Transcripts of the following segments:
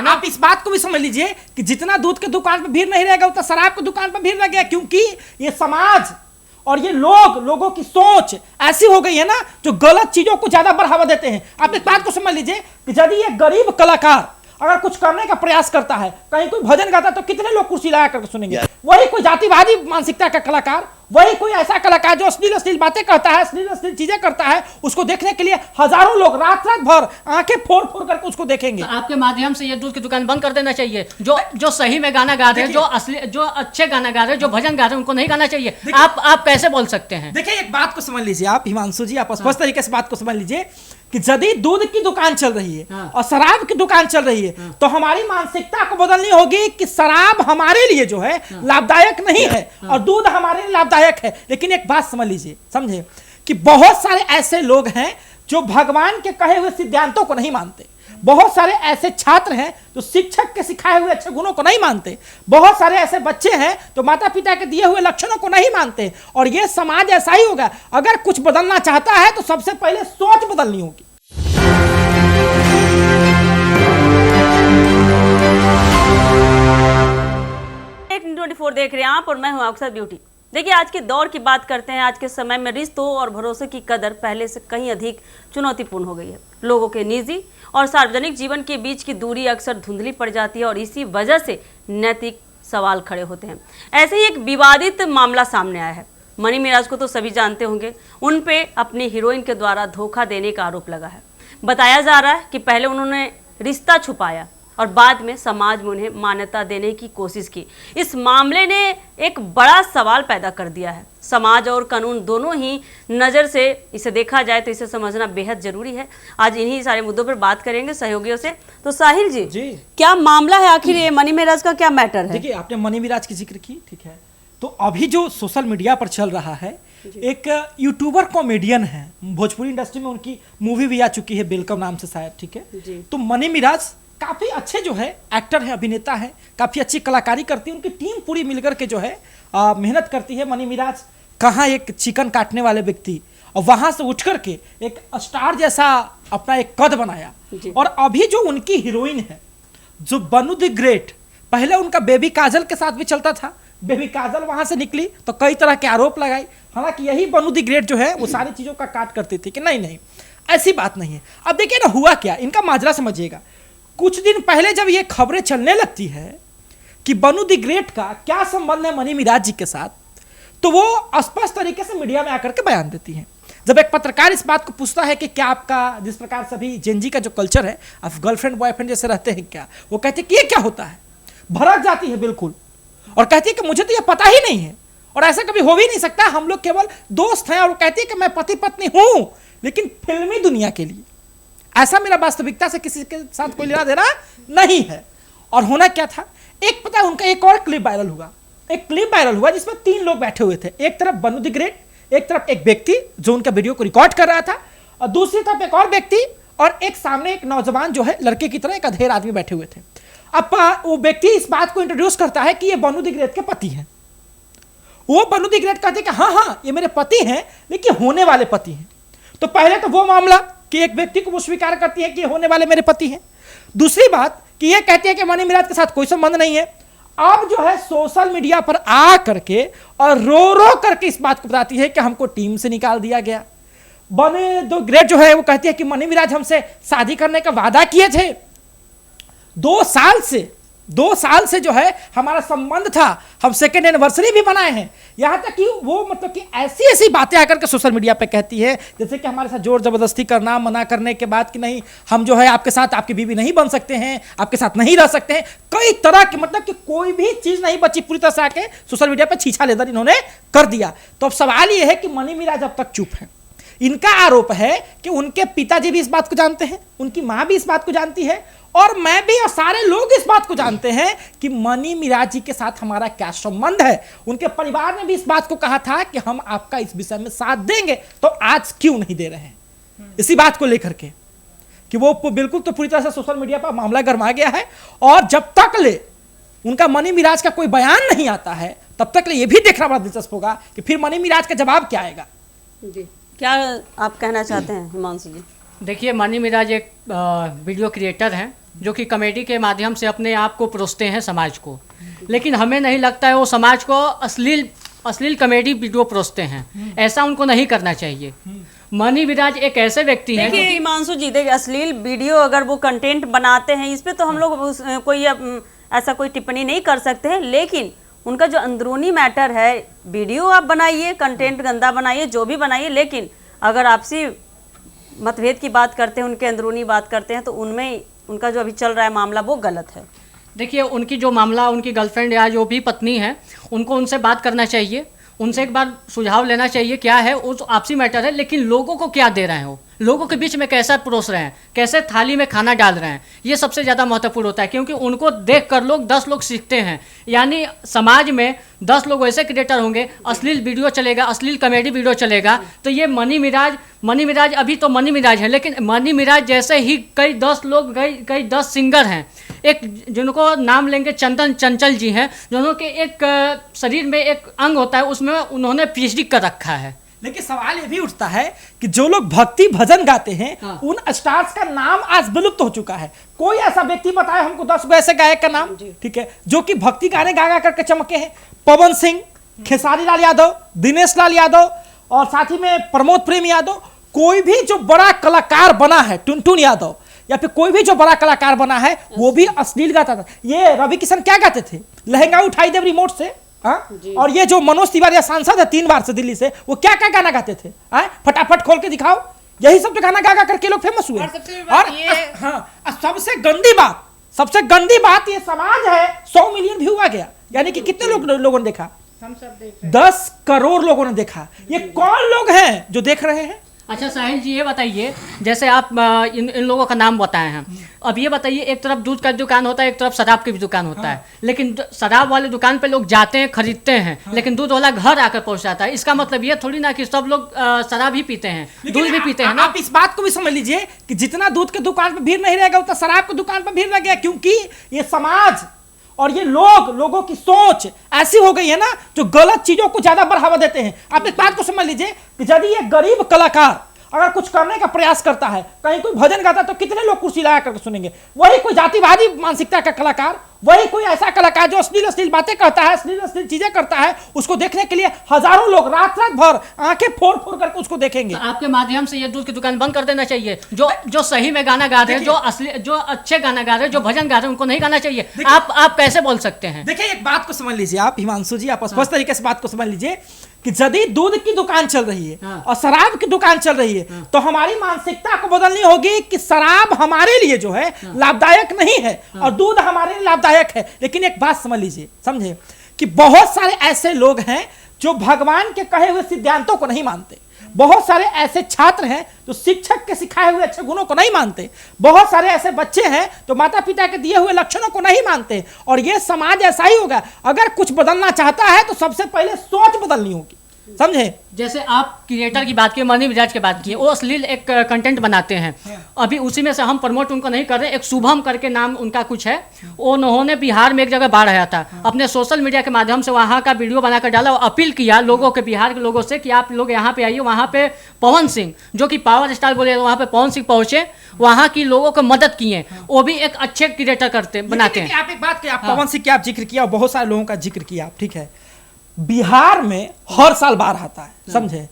है ना। आप इस बात को भी समझ लीजिए कि जितना दूध के दुकान पर भीड़ नहीं रहेगा उतना शराब की दुकान पर भीड़ लग गया, क्योंकि ये समाज और ये लोगों की सोच ऐसी हो गई है ना जो गलत चीजों को ज्यादा बढ़ावा देते हैं। आप इस बात को समझ लीजिए कि यदि एक गरीब कलाकार अगर कुछ करने का प्रयास करता है, कहीं कोई भजन गाता है, तो कितने लोग कुर्सी लगा करके सुनेंगे। वही कोई जातिवादी मानसिकता का कलाकार, वही कोई ऐसा कलाकार जो अश्लील बातें करता है, अश्लील चीजें करता है, उसको देखने के लिए हजारों लोग रात भर आंखें फोड़ करके उसको देखेंगे। तो आपके माध्यम से ये दूध की दुकान बंद कर देना चाहिए। जो सही में गाना गा रहे हैं, जो अच्छे गाना गा रहे हैं, जो भजन गा रहे हैं, उनको नहीं गाना चाहिए। आप कैसे बोल सकते हैं? देखिए एक बात को समझ लीजिए आप हिमांशु जी, आप स्पष्ट तरीके से बात को समझ लीजिए कि यदि दूध की दुकान चल रही है और शराब की दुकान चल रही है, तो हमारी मानसिकता को बदलनी होगी कि शराब हमारे लिए जो है लाभदायक नहीं है और दूध हमारे लिए लाभदायक है। लेकिन एक बात समझ लीजिए, समझे कि बहुत सारे ऐसे लोग हैं जो भगवान के कहे हुए सिद्धांतों को नहीं मानते। बहुत सारे ऐसे छात्र हैं जो शिक्षक के सिखाए हुए अच्छे गुणों को नहीं मानते। बहुत सारे ऐसे बच्चे हैं जो माता पिता के दिए हुए लक्षणों को नहीं मानते। और ये समाज ऐसा ही होगा। अगर कुछ बदलना चाहता है तो सबसे पहले सोच बदलनी होगी। 24 देख रहे हैं आप और मैं हूं आपके साथ ब्यूटी। देखिए आज के दौर की बात करते हैं। आज के समय में रिश्तों और भरोसे की कदर पहले से कहीं अधिक चुनौतीपूर्ण हो गई है। लोगों के निजी और सार्वजनिक जीवन के बीच की दूरी अक्सर धुंधली पड़ जाती है और इसी वजह से नैतिक सवाल खड़े होते हैं। ऐसे ही एक विवादित मामला सामने आया है। मनी मिराज को तो सभी जानते होंगे। उन पे अपनी हीरोइन के द्वारा धोखा देने का आरोप लगा है। बताया जा रहा है कि पहले उन्होंने रिश्ता छुपाया और बाद में समाज में उन्हें मान्यता देने की कोशिश की। इस मामले ने एक बड़ा सवाल पैदा कर दिया है। समाज और कानून दोनों ही नज़र से इसे देखा जाए तो इसे समझना बेहद जरूरी है। आज इन्हीं सारे मुद्दों पर बात करेंगे सहयोगियों से। तो साहिल जी, क्या मामला है आखिर ये मनी मिराज का क्या मैटर है? देखिए आपने मनी मिराज की जिक्र की, ठीक है। तो अभी जो सोशल मीडिया पर चल रहा है, एक यूट्यूबर कॉमेडियन है, भोजपुरी इंडस्ट्री में उनकी मूवी भी आ चुकी है वेलकम नाम से शायद, ठीक है। तो मनी मिराज काफ़ी अच्छे जो है एक्टर है, अभिनेता है, काफ़ी अच्छी कलाकारी करती है। उनकी टीम पूरी मिलकर के जो है मेहनत करती है। मनी मिराज कहाँ एक चिकन काटने वाले व्यक्ति और वहाँ से उठ करके एक स्टार जैसा अपना एक कद बनाया। और अभी जो उनकी हीरोइन है जो बनू द ग्रेट, पहले उनका बेबी काजल के साथ भी चलता था। बेबी काजल वहाँ से निकली तो कई तरह के आरोप लगाए। हालांकि यही बनू द ग्रेट जो है वो सारी चीज़ों का काट करती थी कि नहीं ऐसी बात नहीं है। अब देखिए ना हुआ क्या, इनका माजरा समझिएगा। कुछ दिन पहले जब ये खबरें चलने लगती है कि बनू द ग्रेट का क्या संबंध है मनी मिराज जी के साथ, तो वो स्पष्ट तरीके से मीडिया में आकर के बयान देती हैं। जब एक पत्रकार इस बात को पूछता है कि क्या आपका जिस प्रकार से अभी जेनजी का जो कल्चर है, आप गर्लफ्रेंड बॉयफ्रेंड जैसे रहते हैं क्या, वो कहते हैं कि ये क्या होता है, भड़क जाती है बिल्कुल और कहती है कि मुझे तो ये पता ही नहीं है और ऐसा कभी हो भी नहीं सकता, हम लोग केवल दोस्त हैं। और कहती है कि मैं पति पत्नी हूं लेकिन फिल्मी दुनिया के लिए, ऐसा मेरा वास्तविकता से किसी के साथ कोई लेना देना नहीं है। और होना क्या था, एक पता है उनका एक और क्लिप वायरल हुआ। एक क्लिप वायरल हुआ जिसमें 3 लोग बैठे हुए थे। एक तरफ बनू द ग्रेट, एक तरफ एक व्यक्ति जो उनका वीडियो को रिकॉर्ड कर रहा था और दूसरी तरफ एक और व्यक्ति और एक सामने एक नौजवान जो है लड़के की तरह एक अधेड़ आदमी बैठे हुए थे। अब वो व्यक्ति इस बात को इंट्रोड्यूस करता है कि ये बनू द ग्रेट के पति हैं। वो बनू द ग्रेट कहते हैं कि हाँ ये मेरे पति हैं लेकिन होने वाले पति हैं। तो पहले तो वो मामला कि एक व्यक्ति को वो स्वीकार करती है कि होने वाले मेरे पति हैं। दूसरी बात कि ये कहते हैं कि मनी मिराज के साथ कोई संबंध नहीं है। अब जो है सोशल मीडिया पर आ करके और रो करके इस बात को बताती है कि हमको टीम से निकाल दिया गया। बने द ग्रेट जो है वो कहती है कि मनी मिराज हमसे शादी करने का वादा किए थे। 2 साल से जो है हमारा संबंध था, हम सेकेंड एनिवर्सरी भी बनाए हैं। यहाँ तक कि वो मतलब कि ऐसी बातें आकर के सोशल मीडिया पे कहती है जैसे कि हमारे साथ जोर जबरदस्ती करना, मना करने के बाद कि नहीं हम जो है आपके साथ आपकी बीवी नहीं बन सकते हैं, आपके साथ नहीं रह सकते हैं। कई तरह की मतलब कि कोई भी चीज़ नहीं बची, पूरी तरह से आके सोशल मीडिया पर छीछा लेदर इन्होंने कर दिया। तो अब सवाल ये है कि मनी मिराज अब तक चुप है। इनका आरोप है कि उनके पिताजी भी इस बात को जानते हैं, उनकी माँ भी इस बात को जानती है और मैं भी और सारे लोग इस बात को जानते हैं कि मनी मिराज जी के साथ हमारा क्या संबंध है। उनके परिवार ने भी इस बात को कहा था कि हम आपका इस विषय में साथ देंगे, तो आज क्यों नहीं दे रहे हैं? इसी बात को लेकर के कि वो बिल्कुल तो पूरी तरह से सोशल मीडिया पर मामला गरमा गया है और जब तक ले उनका मनी मिराज का कोई बयान नहीं आता है तब तक ले ये भी देखना बड़ा दिलचस्प होगा कि फिर मनी मिराज का जवाब क्या आएगा। जी, क्या आप कहना चाहते हैं हिमांशु जी? देखिए, मनी मिराज एक वीडियो क्रिएटर हैं जो कि कॉमेडी के माध्यम से अपने आप को परोसते हैं समाज को, लेकिन हमें नहीं लगता है वो समाज को अश्लील कॉमेडी वीडियो परोसते हैं। ऐसा उनको नहीं करना चाहिए। मनी मिराज एक ऐसे व्यक्ति हैं। देखिए हिमांशु जी, देखिए अश्लील वीडियो अगर वो कंटेंट बनाते हैं, इस पे तो हम लोग कोई ऐसा कोई टिप्पणी नहीं कर सकते हैं, लेकिन उनका जो अंदरूनी मैटर है, वीडियो आप बनाइए, कंटेंट गंदा बनाइए, जो भी बनाइए, लेकिन अगर आपसी मतभेद की बात करते हैं, उनके अंदरूनी बात करते हैं, तो उनमें उनका जो अभी चल रहा है मामला वो गलत है। देखिए, उनकी जो मामला, उनकी गर्लफ्रेंड या जो भी पत्नी है, उनको उनसे बात करना चाहिए, उनसे एक बार सुझाव लेना चाहिए। क्या है वो तो आपसी मैटर है, लेकिन लोगों को क्या दे रहे हैं, वो लोगों के बीच में कैसा परोस रहे हैं, कैसे थाली में खाना डाल रहे हैं, ये सबसे ज़्यादा महत्वपूर्ण होता है, क्योंकि उनको देख कर 10 लोग सीखते हैं। यानी समाज में 10 लोग ऐसे क्रिएटर होंगे, अश्लील वीडियो चलेगा, अश्लील कॉमेडी वीडियो चलेगा, तो ये मनी मिराज अभी तो मनी मिराज है, लेकिन मनी मिराज जैसे ही कई 10 लोग, कई 10 सिंगर हैं, एक जिनको नाम लेंगे चंदन चंचल जी हैं, जिन्हों के एक शरीर में एक अंग होता है, उसमें उन्होंने पीएचडी कर रखा है। लेकिन सवाल ये भी उठता है कि जो लोग भक्ति भजन गाते हैं, उन स्टार्स का नाम आज विलुप्त हो चुका है। कोई ऐसा व्यक्ति बताए हमको 10 गो ऐसे गायक का नाम, ठीक है, जो कि भक्ति गाने गा गा करके चमके हैं। पवन सिंह, खेसारी लाल यादव, दिनेश लाल यादव और साथ ही में प्रमोद प्रेम यादव। कोई भी जो बड़ा कलाकार बना है, टुनटुन यादव, या फिर कोई भी जो बड़ा कलाकार बना है, वो भी अश्लील गाता था। ये रवि किशन क्या गाते थे? लहंगा उठाई दे रिमोट से। और ये जो मनोज तिवारी सांसद है 3 बार से दिल्ली से, वो क्या क्या गाना गाते थे? फटाफट खोल के दिखाओ। यही सब जो गाना गा गा करके लोग फेमस हुए। और सबसे गंदी बात ये समाज है, 100 मिलियन व्यू आ गया, यानी कि कितने लोगों ने देखा? 10 करोड़ लोगों ने देखा। ये कौन लोग हैं जो देख रहे हैं? अच्छा साहिल जी, ये बताइए, जैसे आप इन लोगों का नाम बताए हैं, अब ये बताइए, एक तरफ दूध का दुकान होता है, एक तरफ शराब की भी दुकान होता है, लेकिन शराब वाले दुकान पे लोग जाते हैं, खरीदते हैं, लेकिन दूध वाला घर आकर पहुंचाता है। इसका मतलब ये थोड़ी ना कि सब लोग शराब ही पीते हैं, दूध भी पीते हैं ना। आप इस बात को भी समझ लीजिए कि जितना दूध के दुकान पे भीड़ नहीं रहेगा, उतना शराब की दुकान पे भीड़ रह गया, क्योंकि ये समाज और ये लोगों की सोच ऐसी हो गई है ना, जो गलत चीजों को ज्यादा बढ़ावा देते हैं। आप इस बात को समझ लीजिए कि यदि ये गरीब कलाकार अगर कुछ करने का प्रयास करता है, कहीं कोई भजन गाता है, तो कितने लोग कुर्सी लगा करके सुनेंगे? वही कोई जातिवादी मानसिकता का कलाकार, वही कोई ऐसा कलाकार जो अश्लील बातें करता है, अश्लील चीजें करता है, उसको देखने के लिए हजारों लोग रात भर आंखें फोड़ करके उसको देखेंगे। तो आपके माध्यम से ये दूध की दुकान बंद कर देना चाहिए। जो सही में गाना गा रहे हैं, जो अच्छे गाना गा रहे हैं, जो भजन गा रहे हैं, उनको नहीं गाना चाहिए। आप कैसे बोल सकते हैं? देखिए, एक बात को समझ लीजिए आप, हिमांशु जी, आप स्पष्ट तरीके से बात को समझ लीजिए कि यदि दूध की दुकान चल रही है और शराब की दुकान चल रही है, तो हमारी मानसिकता को बदलनी होगी कि शराब हमारे लिए जो है लाभदायक नहीं है और दूध हमारे लिए लाभदायक है। लेकिन एक बात समझ लीजिए, समझे, कि बहुत सारे ऐसे लोग हैं जो भगवान के कहे हुए सिद्धांतों को नहीं मानते। बहुत सारे ऐसे छात्र हैं जो शिक्षक के सिखाए हुए अच्छे गुणों को नहीं मानते। बहुत सारे ऐसे बच्चे हैं जो माता पिता के दिए हुए लक्षणों को नहीं मानते। और ये समाज ऐसा ही होगा। अगर कुछ बदलना चाहता है तो सबसे पहले सोच बदलनी होगी, समझे। जैसे आप क्रिएटर की बात की, मनी मिराज की बात की, वो अश्लील एक कंटेंट बनाते हैं। अभी उसी में से हम प्रमोट उनको नहीं कर रहे। एक शुभम करके नाम उनका कुछ है, उन्होंने बिहार में एक जगह बाढ़ आया था, अपने सोशल मीडिया के माध्यम से वहाँ का वीडियो बनाकर डाला और अपील किया लोगों के, बिहार के लोगों से कि आप लोग यहाँ पे आइए। वहाँ पे पवन सिंह, जो कि पावर स्टार बोले, वहाँ पे पवन सिंह पहुंचे, वहाँ की लोगों को मदद किए। वो भी एक अच्छे क्रिएटर बनाते हैं। आप एक बात, पवन सिंह का आप जिक्र किया और बहुत सारे लोगों का जिक्र किया, ठीक है। बिहार में हर साल बाढ़ आता है, समझे।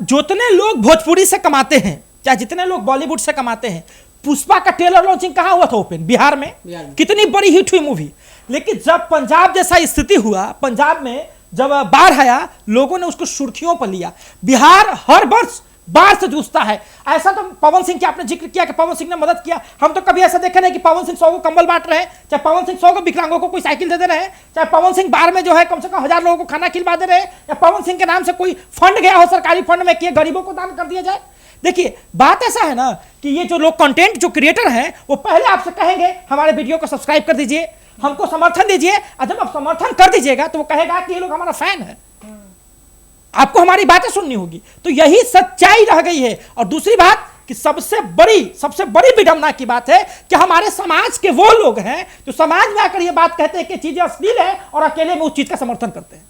जितने लोग भोजपुरी से कमाते हैं, चाहे जितने लोग बॉलीवुड से कमाते हैं, पुष्पा का ट्रेलर लॉन्चिंग कहाँ हुआ था? ओपन बिहार में। कितनी बड़ी हिट हुई मूवी। लेकिन जब पंजाब जैसा स्थिति हुआ, पंजाब में जब बाढ़ आया, लोगों ने उसको सुर्खियों पर लिया। बिहार हर वर्ष बाढ़ से जूझता है। ऐसा तो पवन सिंह की आपने जिक्र किया कि पवन सिंह ने मदद किया। हम तो कभी ऐसा देखे नहीं कि पवन सिंह 100 को कंबल बांट रहे हैं, चाहे पवन सिंह 100 को विकलांगों को कोई साइकिल दे दे रहे हैं, चाहे पवन सिंह बाढ़ में जो है कम से कम 1000 लोगों को खाना खिलवा दे रहे हैं, या पवन सिंह के नाम से कोई फंड गया हो सरकारी फंड में कि गरीबों को दान कर दिया जाए। देखिए, बात ऐसा है ना कि ये जो लोग कंटेंट जो क्रिएटर हैं, वो पहले आपसे कहेंगे हमारे वीडियो को सब्सक्राइब कर दीजिए, हमको समर्थन दीजिए। और जब आप समर्थन कर दीजिएगा तो वो कहेगा कि ये लोग हमारा फैन है, आपको हमारी बातें सुननी होगी। तो यही सच्चाई रह गई है। और दूसरी बात कि सबसे बड़ी विडंबना की बात है कि हमारे समाज के वो लोग हैं जो समाज में आकर ये बात कहते हैं कि चीजें अश्लील है और अकेले में उस चीज का समर्थन करते हैं।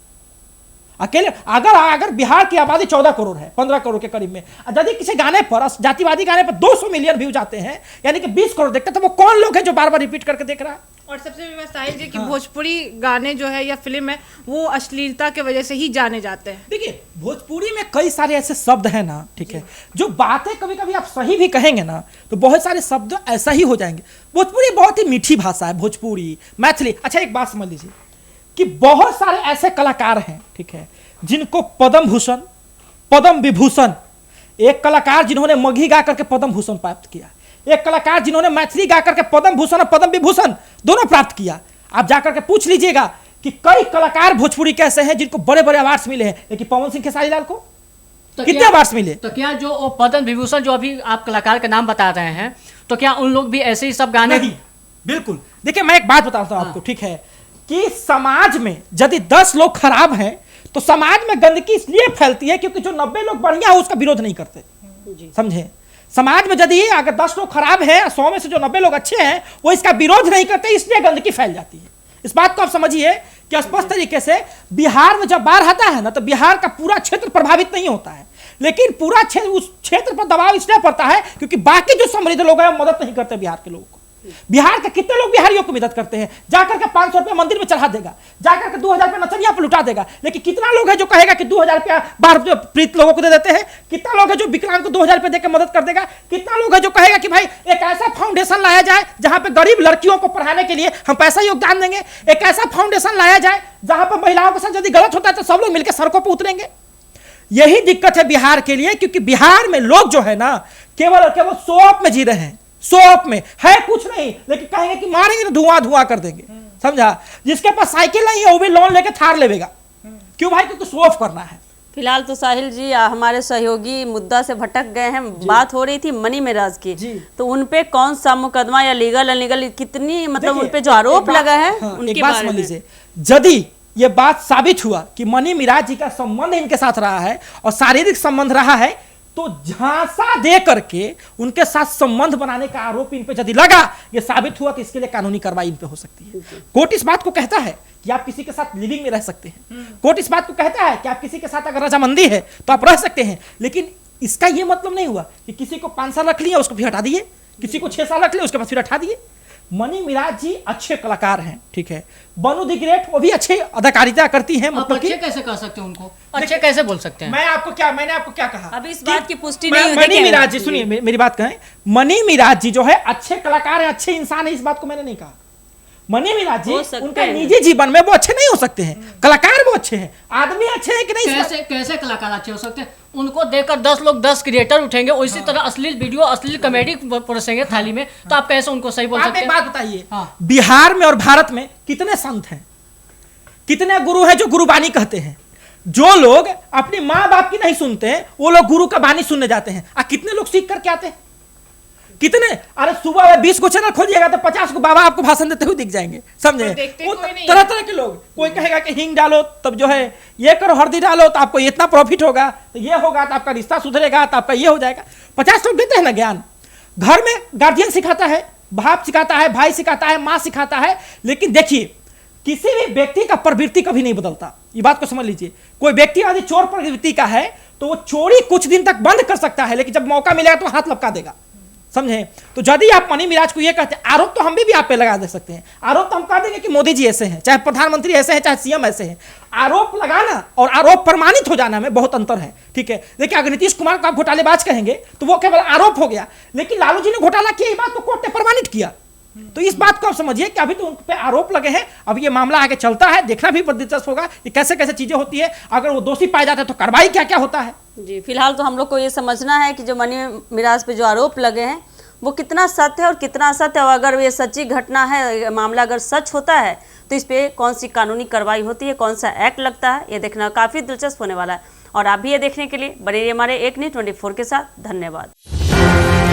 अकेले अगर बिहार की आबादी 14 करोड़ है, 15 करोड़ के करीब में, यदि किसी गाने पर, जातिवादी गाने पर 200 मिलियन व्यूज आते हैं, यानी कि 20 करोड़ देखते हैं, तो वो कौन लोग हैं जो बार बार रिपीट करके देख रहा है? और सबसे बड़ी बात साहिल जी कि भोजपुरी गाने जो है या फिल्म है वो अश्लीलता के वजह से ही जाने जाते हैं। देखिए भोजपुरी में कई सारे ऐसे शब्द हैं ना, ठीक है, जो बातें कभी कभी आप सही भी कहेंगे ना तो बहुत सारे शब्द ऐसा ही हो जाएंगे। भोजपुरी बहुत ही मीठी भाषा है, भोजपुरी, मैथिली। अच्छा एक बात समझ लीजिए कि बहुत सारे ऐसे कलाकार हैं, ठीक है, जिनको पद्म भूषण, पद्म विभूषण, एक कलाकार जिन्होंने मगही गा करके पद्म भूषण प्राप्त किया, एक कलाकार जिन्होंने मैथिली गा करके पद्म भूषण और पद्म विभूषण दोनों प्राप्त किया। आप जाकर के पूछ लीजिएगा कि कई कलाकार भोजपुरी कैसे हैं जिनको बड़े बड़े अवार्ड्स मिले हैं, लेकिन पवन सिंह खेसारीलाल को कितने अवार्ड्स मिले? तो क्या जो पद्म विभूषण जो अभी आप कलाकार का नाम बता रहे हैं, तो क्या उन लोग भी ऐसे ही सब गाने? नहीं, बिल्कुल। देखिए मैं एक बात बताता हूं आपको, ठीक है, कि समाज में यदि 10 लोग खराब हैं तो समाज में गंदगी इसलिए फैलती है क्योंकि जो 90 लोग बढ़िया है उसका विरोध नहीं करते, समझे? समाज में यदि अगर 10 लोग खराब हैं, 100 में से जो 90 लोग अच्छे हैं वो इसका विरोध नहीं करते, इसलिए गंदगी फैल जाती है। इस बात को आप समझिए कि स्पष्ट तरीके से बिहार में जब बाढ़ आता है ना तो बिहार का पूरा क्षेत्र प्रभावित नहीं होता है, लेकिन पूरा क्षेत्र, उस क्षेत्र पर दबाव इसलिए पड़ता है क्योंकि बाकी जो समृद्ध लोग हैं मदद नहीं करते बिहार के लोगों को। बिहार के कितने लोग बिहारियों को मदद करते हैं? जाकर के 500 रुपया मंदिर में चढ़ा देगा, जाकर के 2000 रुपया नचनिया पर लुटा देगा, लेकिन कितना लोग है जो कहेगा कि 2000 रुपया बाहर पीड़ित लोगों को दे देते हैं? कितना लोग है जो विकलांग को 2000 रुपया देकर मदद कर देगा? कितना लोग है जो कहेगा कि भाई एक ऐसा फाउंडेशन लाया जाए जहां पे गरीब लड़कियों को पढ़ाने के लिए हम पैसा योगदान देंगे, एक ऐसा फाउंडेशन लाया जाए जहां पर महिलाओं के साथ यदि गलत होता है तो सब लोग मिलकर सड़कों पर उतरेंगे। यही दिक्कत है बिहार के लिए, क्योंकि बिहार में लोग जो है ना केवल और केवल शो ऑफ में जी रहे हैं, शो ऑफ में है कुछ नहीं, लेकिन कहेंगे कि मारेंगे तो धुआं धुआं कर देंगे, समझा? जिसके पास साइकिल नहीं है वो भी लोन लेके थार लेगा, क्यों भाई? क्योंकि शो ऑफ करना है। फिलहाल तो साहिल जी हमारे सहयोगी मुद्दा से भटक गए हैं। बात हो रही थी मनी मिराज की, तो उनपे कौन सा मुकदमा या लीगल अनलीगल कितनी मतलब उनपे जो आरोप लगा है उनके बारे में लीजिए, यदि ये बात साबित हुआ कि मनी मिराज जी का संबंध इनके साथ रहा है और शारीरिक संबंध रहा है, तो झांसा दे करके उनके साथ संबंध बनाने का आरोप इन पे यदि लगा, ये साबित हुआ तो इसके लिए कानूनी कार्रवाई इन पे हो सकती है। कोर्ट इस बात को कहता है कि आप किसी के साथ लिविंग में रह सकते हैं, कोर्ट इस बात को कहता है कि आप किसी के साथ अगर रजामंदी है तो आप रह सकते हैं, लेकिन इसका यह मतलब नहीं हुआ कि किसी को 5 साल रख लिया उसको फिर हटा दिए, किसी को 6 साल रख लिया उसके बाद फिर हटा दिए। मनी मिराज जी अच्छे कलाकार हैं, ठीक है, बनू द ग्रेट वो भी अच्छे अदाकारिता करती हैं, मतलब अच्छे कैसे कर सकते हैं उनको, अच्छे कैसे बोल सकते हैं? मैंने आपको क्या कहा? अभी इस बात की पुष्टि नहीं हुई। मनी मिराज जी सुनिए मेरी बात कहें, मनी मिराज जी जो है अच्छे कलाकार हैं, अच्छे इंसान है, इस बात को मैंने नहीं कहा। मनी मिराज जी उनका निजी जीवन में वो अच्छे नहीं हो सकते हैं, कलाकार वो अच्छे हैं, आदमी अच्छे हैं कि नहीं? कैसे कलाकार अच्छे हो सकते हैं? उनको देखकर 10 लोग 10 क्रिएटर उठेंगे, उसी तरह अश्लील वीडियो, अश्लील कॉमेडी परोसेंगे थाली में, तो आप कैसे उनको सही बोल सकते हैं? आप एक बात बताइए, बिहार में और भारत में कितने संत हैं, कितने गुरु हैं जो गुरुबानी कहते हैं? जो लोग अपने माँ बाप की नहीं सुनते हैं वो लोग गुरु का बानी सुनने जाते हैं। कितने लोग सीख करके आते हैं? कितने? अरे सुबह 20 को चैनल खोलिएगा तो 50 को बाबा आपको भाषण देते हुए दिख जाएंगे, समझे? तरह तरह के लोग, कोई कहेगा कि हींग डालो तब जो है ये करो, हल्दी डालो तो आपको इतना प्रॉफिट होगा, तो ये होगा तो आपका रिश्ता सुधरेगा, तो आपका ये हो जाएगा। 50 लोग देते हैं ना ज्ञान। घर में गार्जियन सिखाता है, बाप सिखाता है, भाई सिखाता है, माँ सिखाता है, लेकिन देखिए किसी भी व्यक्ति का प्रवृत्ति कभी नहीं बदलता, ये बात को समझ लीजिए। कोई व्यक्ति यदि चोर प्रवृत्ति का है तो वो चोरी कुछ दिन तक बंद कर सकता है, लेकिन जब मौका मिलेगा तो हाथ लपका देगा, समझे? तो यदि आप मनी मिराज को ये कहते हैं, आरोप तो हम भी आप पे लगा दे सकते हैं, आरोप तो हम कह देंगे कि मोदी जी ऐसे हैं, चाहे प्रधानमंत्री ऐसे हैं, चाहे सीएम ऐसे हैं। आरोप लगाना और आरोप प्रमाणित हो जाना में बहुत अंतर है, ठीक है? देखिए अगर नीतीश कुमार को आप घोटालेबाज कहेंगे तो वो केवल आरोप हो गया, लेकिन लालू जी ने घोटाला किया, ये बात तो कोर्ट ने प्रमाणित किया। तो इस बात को आप समझिए कि अभी तो उन पे आरोप लगे हैं, अब ये मामला आगे चलता है, देखना भी बहुत दिलचस्प होगा कि कैसे कैसे चीजें होती है, अगर वो दोषी पाए जाते हैं तो कार्रवाई क्या क्या होता है। जी फिलहाल तो हम लोग को ये समझना है कि जो मनी मिराज पे जो आरोप लगे हैं वो कितना सत्य है और कितना असत्य है, और अगर ये सच्ची घटना है, मामला अगर सच होता है तो इस पे कौन सी कानूनी कार्रवाई होती है, कौन सा एक्ट लगता है, ये देखना काफ़ी दिलचस्प होने वाला है। और आप भी ये देखने के लिए बने रहिए हमारे एक न्यूज़ 24 के साथ। धन्यवाद।